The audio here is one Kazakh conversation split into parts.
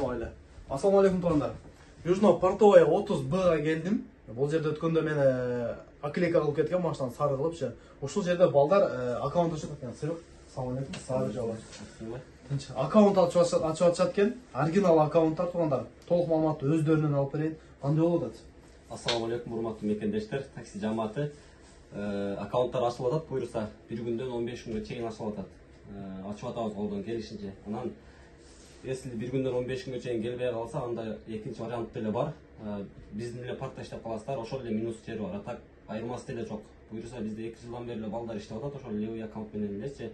Mayli. Assalomu alaykum tug'anlar. Южно-Портовая 30B'ga keldim. Бұл жерде өткенде мен аклейка қылып кеткен машинаны сары қылып. Ошол жерде балдар аккаунт ашып жатқан. Assalomu alaykum. Сары жауап. Tinch. Аккаунт açып атышат екен. Оригинал аккаунттар тug'anдар. Толық маалыматты өздерінен алып берейін. Қандай болуп атат? Assalamu alaykum урматтуу мекендештер, такси жамааты. Аккаунттар ачылып атат, буйруса 1 күндөн 15 күнгө чейин ачылып атат. Ачып атабыз колдон келишинче. Анан если 1 күндөн 15 күнгө чейин келбей калса, анда экинчи вариант деле бар. Биздин эле паркта иштеп каласыздар, ошол эле минус жери бар. Так айырмасы деле жок. Буйруса бизде 2 жылдан бери эле балдар иштеп атат, ошол левый аккаунт менен элечи.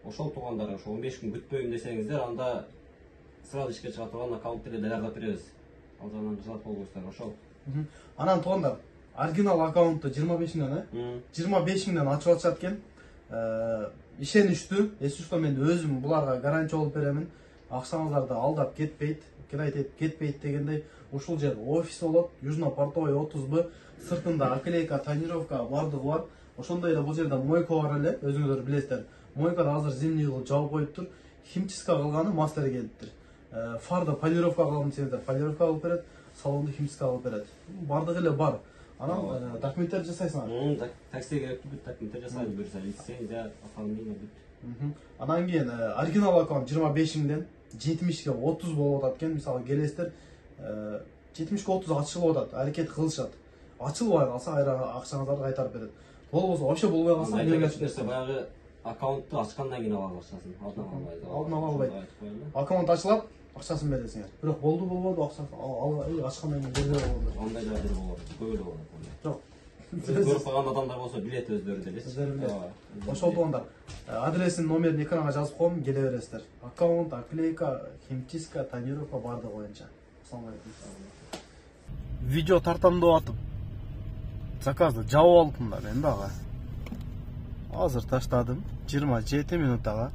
Ошол туугандар, ошо 15 күн күтпөйм десеңиздер, анда сразу ишке чыга турган аккаунт деле даярдап беребиз. Ал жагынан ризалык болуңуздар, ошол. Анан туугандар, оригинал аккаунтты 25 миңден, 25 миңден ачып атышат экен. Ишеничтүү, эсүчтө мен өзүм буларга гарантия болуп беремин. Акчаңыздарды алдап кетпейт, кирайтып кетпейт дегендей, ушул жер офис болот. Южно-Портовая 30Б, сыртында аклейка, тонировка бардыгы бар. Ошондой эле бул жерде мойка бар эле, өзүңүздөр билесиздер. Мойкада азыр зимний кылып жабып коюптур. Химчистка кылганы мастер келиптир. Фарды полировка кылган десеңиздер, полировка кылып берет, салонду химчистка кылып берет. Бардыгы эле бар. Анан документтер жасайсыңар. Такси керектүү бүт документтер жасайбыз, буюрса лицензия, оформление бүт. Анан кийин оригинал аккаунт 25 миңден 70 ге 30 болуп атат экен. Мисалы келесиздер, 70 ге 30 ачылып атат, аракет кылышат. Ачылбай калса акчаңыздарды кайтарып берет. Болбосо вообще болбой калса, нерсе баягы аккаунтту ачкандан кийин ала алышасың. Алдын ала албайт. Аккаунт ачылат, акчасын бересиңер. Бирок болду, акчасын ачкандан кийин бербей болду. Андай жагдыр болот, көп эле болот. Жок. Көрүп калган адамдар болсо билет өздөрү деле. Өздөрү билет. Ошол туугандар, адресин, номерин экранга жазып коем, келе бересиздер. Аккаунт, аклейка, химчистка, тонировка бардыгы боюнча. Ассаламу алейкум. Видео тартамдап атып, заказды жабып алдым да мен дагы. Азыр таштадым 27 минутага.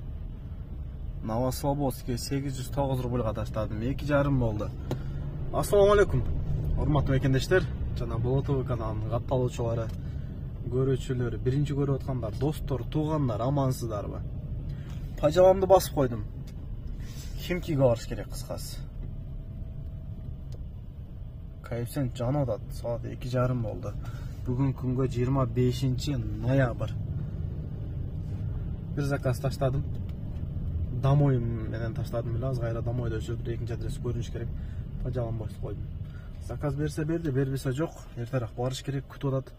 Новослободский 809 рубльга таштадым. 2,5 болду. Ассаламу алейкум. Урматтуу мекендештер, жана Болотовый каналынын катталуучулары, көрүүчүлөрү, биринчи көрүп аткандар, достор, туугандар, амансыздарбы? Пажаламды басып койдум. Химкиге барыш керек кыскасы. Коэффициент жанып атат. Саат 2,5 болду. Бүгүн күнгө 25 ноябрь. Bir zakaz taşladım. Домой менен таштадым эле, аз кайра домойдо өчүрүп, экинчи адрес көрүнүш керек. Пажалам басып койдум. Заказ берсе берди, бербесе жок. Эртерээк барыш керек, күтүп атат.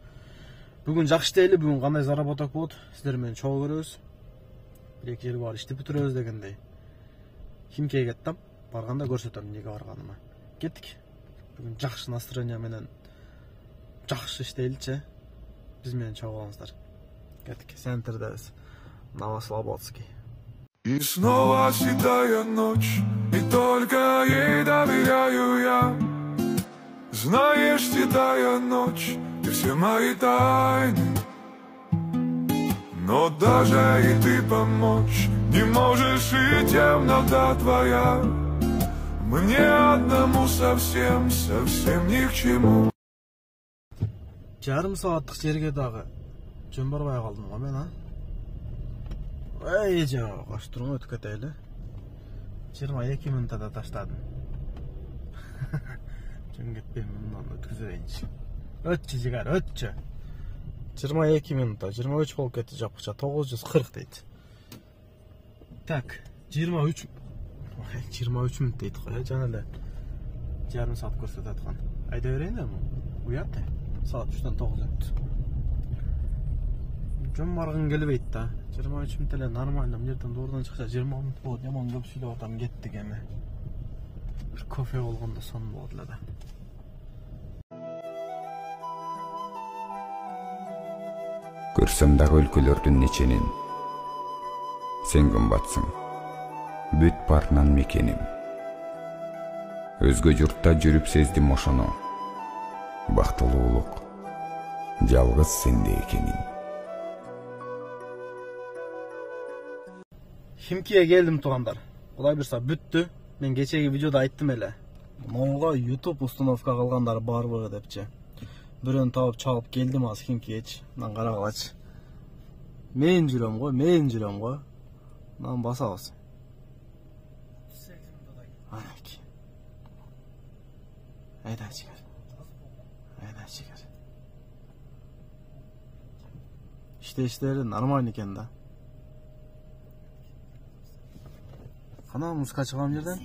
Бүгүн жакшы дейли, бүгүн кандай заработок болот? Сиздер менен чогуу көрөбүз. Бир эки жери бар, иштеп бүтүрөбүз дегендей. Химкеге кеттим, барганда көрсөтөм эмнеге барганыма. Кеттик. Бүгүн жакшы настроение менен жакшы иштейличи. Биз менен чогуу болуңуздар. Кеттик, центрдебиз. Новослободский. И снова седая ночь, и только ей доверяю я. Знаешь, седая ночь, ты все мои тайны. Но даже и ты помочь не можешь, и темнота твоя мне одному совсем ни к чему. Жарым сааттык жерге дагы жөн барбай калдым го мен, а? Эй, жа, каштырың өтүп кетели. 22 минутада таштадым. Жөн кетпейм, мындан өткүзөйүнчү. Өтчү жигар, өтчү. 22 минутта, 23 болуп кетти жапкыча, 940 дейт. Так, 23 минут дейт го, жана эле жарым саат көрсөтүп аткан. Айда берейин эми. Уят. Саат 3-төн 9 өттү. Жөн баргым келбейт да. 23 минут эле нормально, мына жерден доордон чыкса 20 минут болот. Жаман көп сүйлөп атам, кеттик эми. Бир кофе болгондо сон болот эле да. Көрсөм дагы өлкөлөрдүн неченин. Сен кымбатсың. Бүт барынан мекеним. Өзгө журтта жүрүп сездим ошону. Бактылуулук. Жалгыз сенде экенин. Химкиге келдим туугандар. Кудай буйрса бүттү. Мен кечеги видеодо айттым эле. Моңго YouTube установка кылгандар барбы депчи. Бирөөнү таап чалып келдим аз Химкигечи. Мынан карагылачы. Мен жүрөм го. Мынан басабыз. Айда шығар. Айда шығар. İşleri нормально екен да. Қана музыка шығам жерден?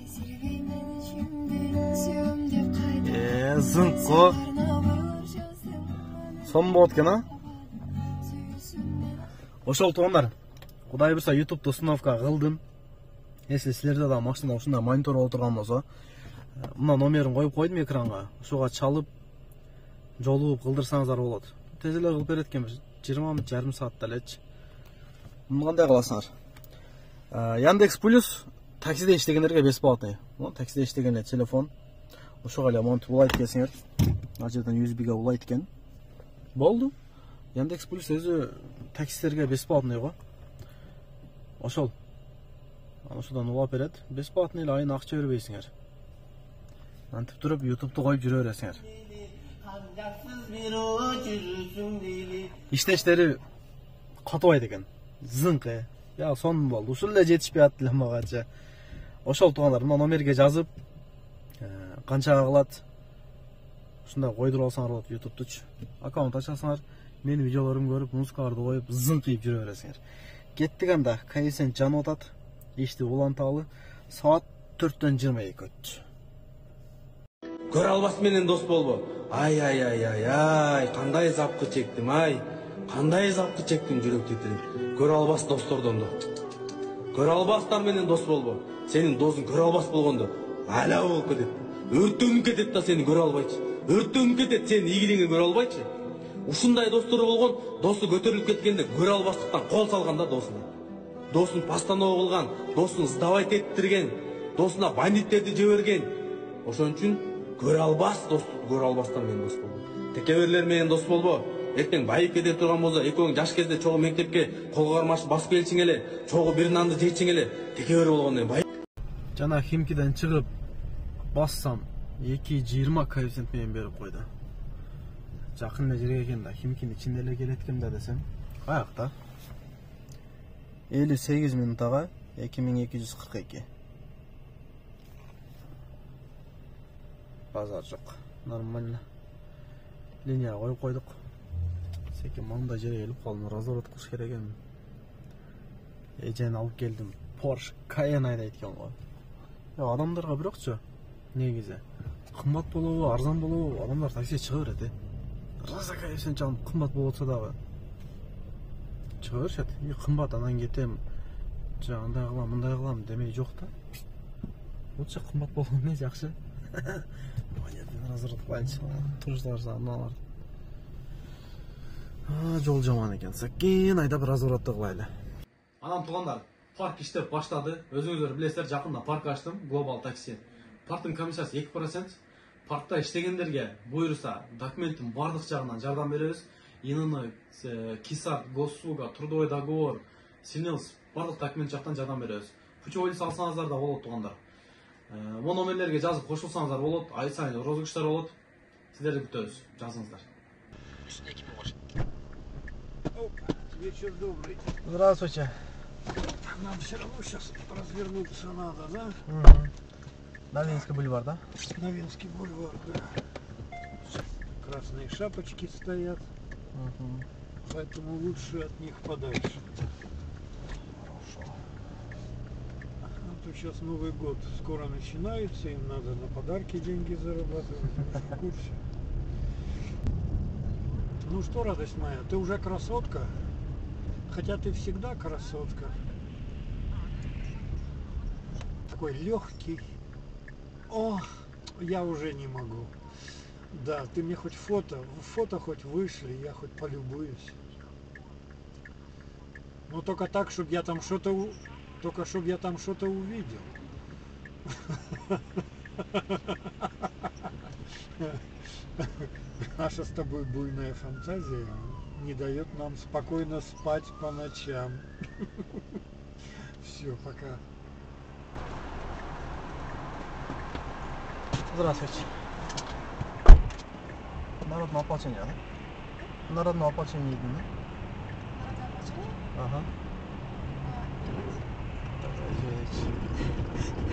Зыңқ қо. Сон болады екен, а? Ошол туғандар. Құдай бірса YouTube установка қылдым. Если сілерде да машинада ушундай монитор отырған болса, мына номерін қойып қойдым экранға. Ошоға чалып, жолуып қылдырсаңыздар болады. Тез эле кылып берет экен, 20 минут, жарым саатта элечи. Муну кандай кыласыңар? Яндекс Плюс таксиде иштегендерге бесплатный. Таксиде иштеген телефон. Ошого эле монтип улайт экенсиңер. Ал жерден USB-ге улайт экен. Болду. Яндекс Плюс өзү таксистерге бесплатный го. Ошол. Ошодан улап берет. Бесплатный эле айына акча бербейсиңер. Антип туруп YouTube'ду коюп жүрө бересиңер. İşleri katıydı ekan. Zınqı. Ya son oldu. Usul da жетишпей атты мағача. Ошол тугандар мына номерге жазып, канчага кылат. Ушундай койдуруп алсаңар болот YouTube'дучу. Аккаунт ачасыңар, менин видеолорумду көрүп, музыкаларды коюп, зыңкыйып жүрө бересиңер. Кеттик анда, кайсен жанып атат. Ишти уланталы. Саат 4-төн 22 өттү. Көр албас менен дос болбо. Ай, кандай запкы чектим, ай. Кандай запкы чектим жүрөк титирип. Көр албас достордон да. Көр албастар менен дос болбо. Сенин досуң көр албас болгондо ала болуп кетет. Өртөнүп кетет да сени көрө албайчы. Өртөнүп кетет, сенин ийгилигиңди көрө албайчы. Ушундай достору болгон, досу көтөрүлүп кеткенде көрө албастыктан кол салган да досуна. Досун постанова кылган, досун сдавать эттирген, досуна бандиттерди жиберген. Ошон үчүн көрө албас дос, көрө албастан менен дос болбо. Текеберлер менен дос болбо. Эртең байып кете турган болсо, экөөң жаш кезде чогуу мектепке кол кармаш басып келчиң эле, чогуу бир нанды жечиң эле, текебер болгондон байып. Жана Химкиден чыгып бассам 2.20 коэффициент менен берип койду. Жакын эле жерге экен да, Химкинин ичинде эле келет экен да десем, каякта? 58 минутага 2242. Базар жок. Нормально. Линия коюп койдук. Секен маңда жерге келип калдым, разворот кылыш керек экен. Эжени алып келдим. Porsche Cayenne айдайт экен го. Адамдарга бирокчу негизи кымбат болобу, арзан болобу, адамдар таксиге чыга берет. Раза кайсын чам кымбат болуп атса дагы чыга беришет. Кымбат анан кетем. Андай кылам, мындай кылам демей жок да. Лучше кымбат болгон эмне жакшы. Разворот кылайынчы. Турушlar мыналар. Жол жаман экен. Сакен айдап разворотты кылайлы. Анан туугандар, парк иштеп баштады. Өзүңүздөр билесиздер, жакында парк ачтым, Global Taxi. Парктын комиссиясы 2%. Паркта иштегендерге буйруса документтин бардык жагынан жардам беребиз. ИНН, КИСАР, Госуслуга, трудовой договор, СИНЕЛС бардык документ жактан жардам беребиз. Путевой алсаңыздар да болот туугандар. Бул номерлерге жазып кошулсаңыздар болот, ай сайын розыгрыштар болот. Сиздерди күтөбүз, жазыңыздар. Вечер добрый. Здравствуйте. Нам все равно сейчас развернуться надо, да? Новинский бульвар, да? Новинский бульвар, да. Красные шапочки стоят, поэтому лучше от них подальше. А то сейчас Новый год скоро начинается, им надо на подарки деньги зарабатывать, вы в курсе. Ну что, радость моя, ты уже красотка? Хотя ты всегда красотка. Такой легкий. О, я уже не могу. Да, ты мне хоть фото хоть вышли, я хоть полюбуюсь. Но только так, чтобы я там что-то увидел. Наша с тобой буйная фантазия не дает нам спокойно спать по ночам. Все, пока. Здравствуйте. Народное ополчение, да? Народное ополчение едем, да? Народное ополчение? Ага.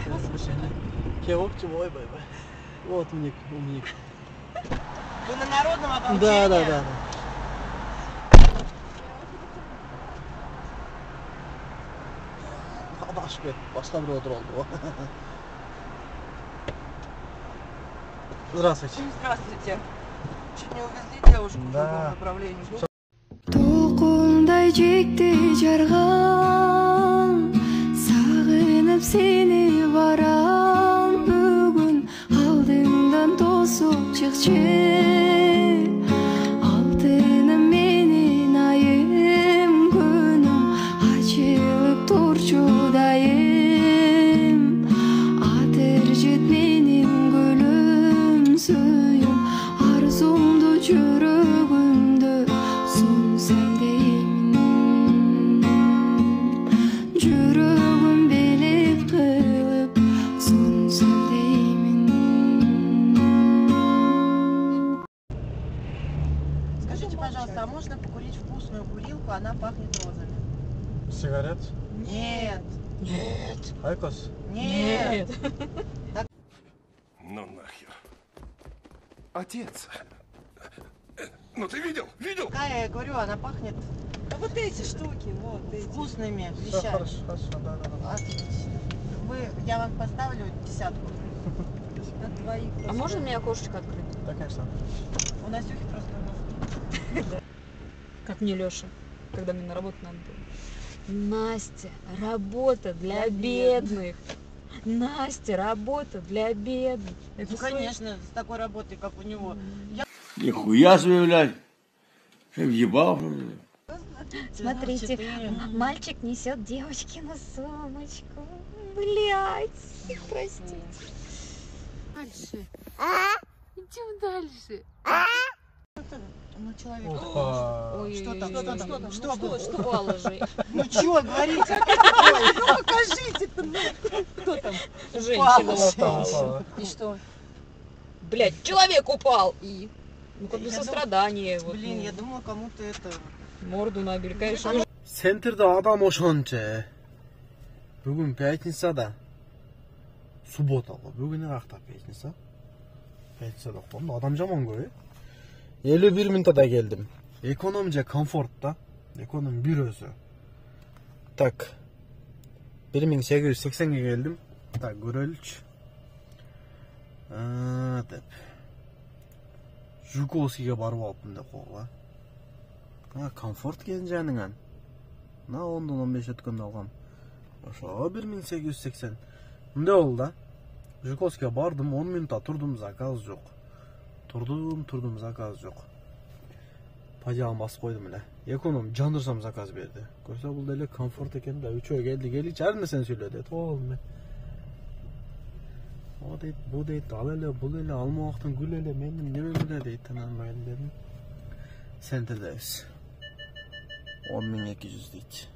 Возвращение. Кевопчу, ой, бай-бай. Вот умник. Вы на народном ополчении? Да. Адашып кетіп, басқа бір отыр oldu. Здравствуйте. Здравствуйте. Чуть не увезли девушку в другом направлении. Толқындай жекті жарған, сағынып сені барам, бүгін алдыңдан тосып шықшы. Алтыным менің айым, күнім açılıp turçu dayım. Atır jüt menin gülüm, suyum, arzumdu çürügümdü, sunsam deymin. Жүрөгүм белип кылып, sunsam deymin. Скажите, пожалуйста, а можно покурить вкусную курилку? Она пахнет розами. Сигарет? Нет. Айкос? Нет. Ну нахер. Отец. Ну ты видел? Какая, я говорю, она пахнет А вот эти штуки, вот эти. вкусными Все вещами. хорошо, да. Отлично. Я вам поставлю 10. На двоих. А можно мне окошечко открыть? Да, конечно. У Настюхи просто носки. Как мне Леша, когда мне на работу надо было. Настя, работа для бедных. Настя, работа для бедных. Ну, конечно, с такой работой, как у него. Нихуя себе, блядь. Въебал. Смотрите, мальчик несет девочкину сумочку. Блять, простите. Дальше. Идем дальше. Ну, человек. Опа. Ой, Что там? Что было? Что упало же? Ну, чего говорите? Ну, покажите-то. Кто там? Женщина Упала. упала. И что? Блять, человек упал. И? Ну, как бы Я сострадание. Вот, Блин, ну, я думала, кому-то это... морду набили, конечно. Sentirde adam ошонча. Бүгүн пятницада. Суббота. Бүгүн кақта пятница. Пятницада қоғам. Адам жаман көй. 51 минутада келдім. Эконом же комфорт да. Эконом бюросы. Так. 1880-ге келдім. Так, көрелікші. Деп. Жуковскийге барып алыппын деп қоға. Комфорт келін жаныңан. На 10-15 өткенде алғам. Ошо 1880. Мындай болду да. Жуковскийге бардым, 10 минутта турдум, заказ жок. Турдум, заказ жок. Пажаган басып койдум эле. Эконом жандырсам заказ берди. Көрсө бул деле комфорт экен да, үчөө келди, ар нерсени сүйлөдү дейт. Мен. О дейт, бу дейт, ал эле, бул эле, алмабактын гүл эле, менин неме эле дейт. Анан дедим. Сентердебиз. 10.200 дейт.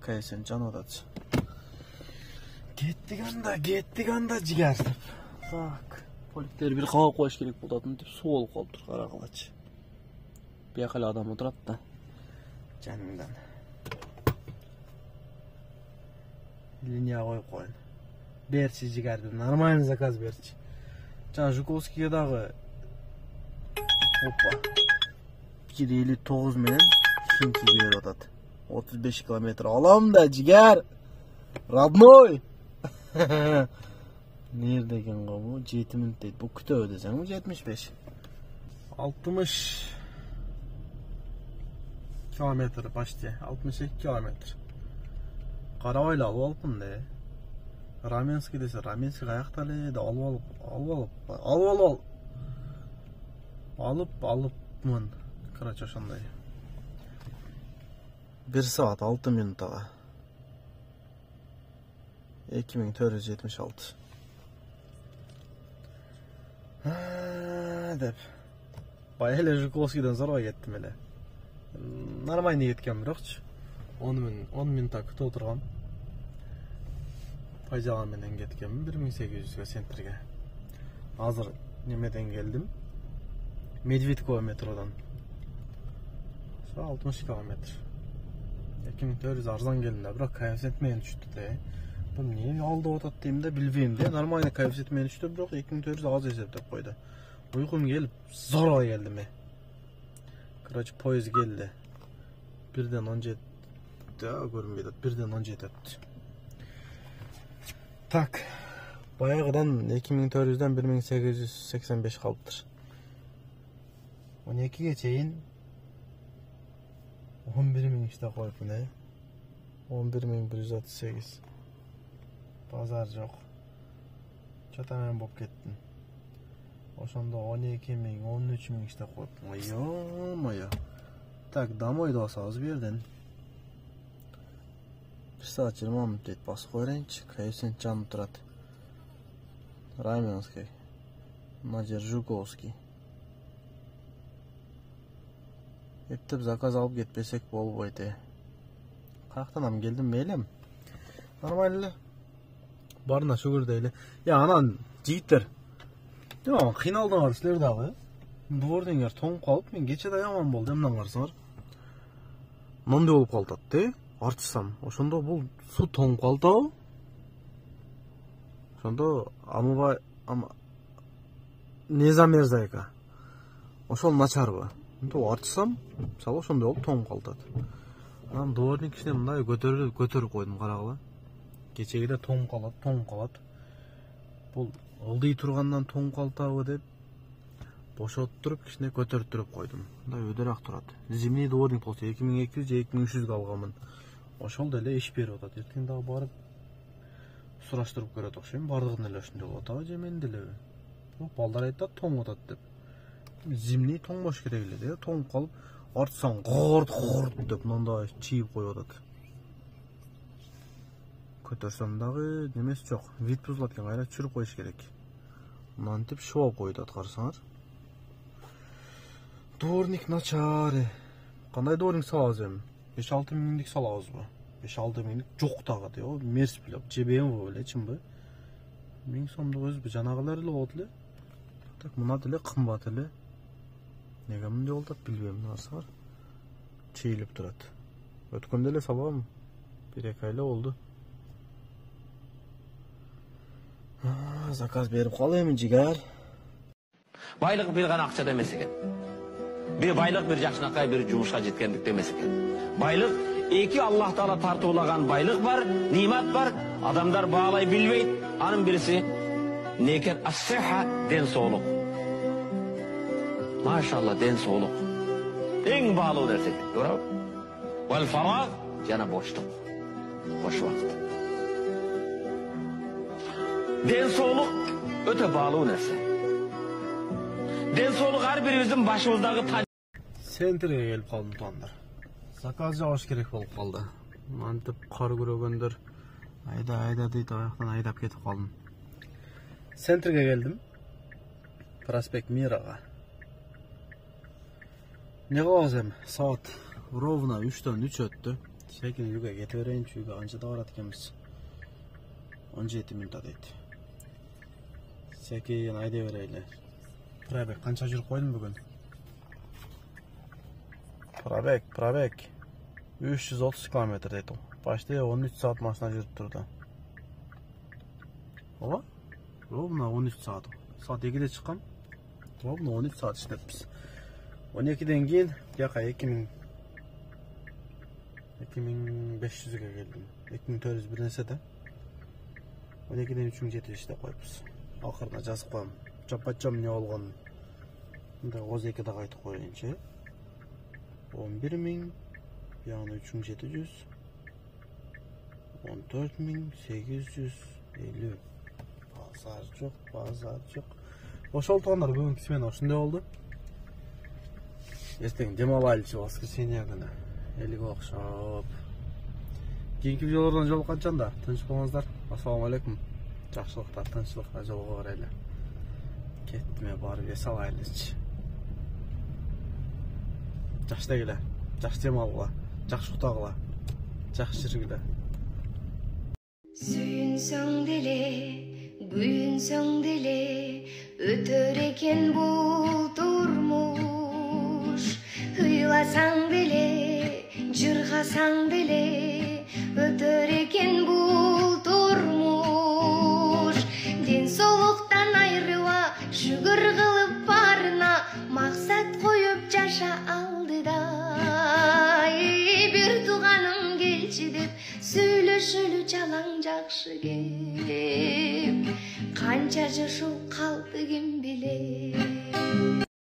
Кайсен жанып атат. Кеттик анда жигер. Так. Поликтер бир кабап коюш керек болатын деп суу болуп калыптыр, кара калачы. Бияка эле адам отурат да. Жаныңдан. Линия коюп коюн. Берчи жигерди, нормальный заказ берчи. Жана Жуковскийге дагы опа. 1.59 менен Химкиге берип атат. 35 километр алам да жигер. Родной. Nerede ekan bu? 7 minut deydi. Bu kütübü desem 75. 60 kilometre başta. 62 kilometre. Karabayla alıp de. Ramenski dese Ramenski ayaktalı da alıpmın. Karaçoşanday. 1 saat 6 minutaga. 2476. Dep. Baya hele Жуковскийден зорго кеттим эле. Нормальный кеткен бирокчу. 10 минутта күтүп отургам. Пажаган менен кеткенмин 1800га центрге. Азыр немеден келдим. Медведково метродон. 60 километр. 2400 арзан келдим да, бирок коэффициент менен түштү да. Bu niye aldı otat deyim de bilbeyim de. Normal koeffitsiyent men üçte bırak 2400 az eseptep koydu. Uykum gelip zora geldi mi? Короче, poyuz geldi. Birden 17 daha görünmedi. Birden 17 etti. Tak. Bayağıdan 2400'den 1885 kalıptır. 12'ye çeyin 11.000 işte koyup ne? 11.138. Pazar yok. Çatamen bop kettin. Oşanda 12.000, 13.000 işte koyup. Maya. Tak, damoydu olsa az bir yerden. 1 saat 20 minut deyip bas koyrenç. Koeffitsiyent canlı turat. Raymenskiy. Nadir Жуковский. Eptip zakaz alıp gitmesek bol boydu. Kalktanam geldim meylem. Normalde. Barına şükür değil. Ya anan ciyitler. Değil mi ama kıyınaldan var sizler dağı. Doğru denger toğum kalıp men geçe dayaman boldu. Emden varsalar. Nonde olup kaltattı. Artısam. Oşonda bu su toğum kaldı. Oşonda ama Nezam Erzayka. Oşol načar bu. Ento artısam. Sal oşonda olup toğum kaltadı. Lan doğru kişine mınday götürüp koydum karagıla. Geçegide toğum kalat. Bu ılдый turgandan toğum kaltabı dep boşottуруп kişine götürüp koydum. Мындай ödөрак турат. Zimni doğru bolsa 2200 же 2300 алганмын. Ошол деле иш берип атат. Эртең дагы барып сураштырып көрөт окшойм. Бардыгын эле ошондой болот атабы же мен делеби? Балдар айтат тоң атат деп. Zimni тоңбош керек эле де. Тоң калып артсаң горд деп мындай чийип коюп атат. Көтөрсөм дагы немес жок. Вид бузулат экен, кайра түшүрүп коюш керек. Мынтип шоп коюп атат карасаңар. Дворник начары. Кандай дворник салабыз эми? 5-6 миңдик салабызбы? 5-6 миңдик жок дагы де. О, мерс билеп, жебем эле чынбы? 1000 сомдук өзбү жанагылар эле болот эле. Так, мына деле кымбат эле. Неге мындай болуп атат билбейм, нарсалар. Чейилип турат. Өткөндө эле салгам. 1-2 ай эле болду. Заказ берип калып эми жигер. Байлык бир гана акчада эмес экен. Bir baylık bir жакшынакай bir жумушка жеткендик эмес экен. Байлык эки Аллах Таала тартуулаган байлык бар, нимат бар. Адамдар баалай билбейт. Анын бириси некен ас-сихха, ден соолук. Машалла, ден соолук. Эң баалуу нерсе. Көрөбү? Вал фараг жана боштук. Бош убакыт. Ден соолук өтө баалуу нерсе. Den soğuk her birimizin başımızdaki Sentrге келип калдым тугандар. Заказ жабыш керек болуп калды. Мантип кар көрөгөндөр айда дейт, аяктан айдап кетип калдым. Sentrге келдим. Проспект Мирага. Не кылабыз эми? Саат ровно 3-төн 3 өттү. Секин үйгө кете берейинчи, үйгө анчада барат экенбиз. 17 мүнөт дейт. Секин айда берейли. Пробег канча жүрүп койдум бүгүн? Пробег 330 км дейт. Почти 13 саат машина жүрүп турду. Ооба? Ровно 13 саат. Саат 2'de чыккам. Ровно 13 саат иштеппиз. 12'den кийин жака 2500'ге келдим. 2400 бир нерсе да. 12'den 3007 иштеп коюпбуз. Акырына жазып коем. Чапачам не болгон. Мындай 12'de кайтып коеюнчу. 11.000, yani 3700, 14.850. Pazar çok. Ошол тугандар бүгүнкү смена ушундай болду. Эртең дем алайлычы воскресенье күнү. Элге окшоп. Кийинки видеолордон жолукканча тынч болуңуздар. Ассаламу алейкум. Жакшылыктар, тынччылыкта жолго барайлы. Кеттиме барып эс алайлычы. Жакшы дегиле, жакшы дем алгыла, жакшы уктагыла, жакшы жүргүлө. Сүйүнсөң деле, күйүнсөң деле, өтөр экен бул турмуш. Ыйласаң деле, жыргасаң деле, өтөр экен бул турмуш. канчалаң жакшы кеп, канча жашоо калды ким билет.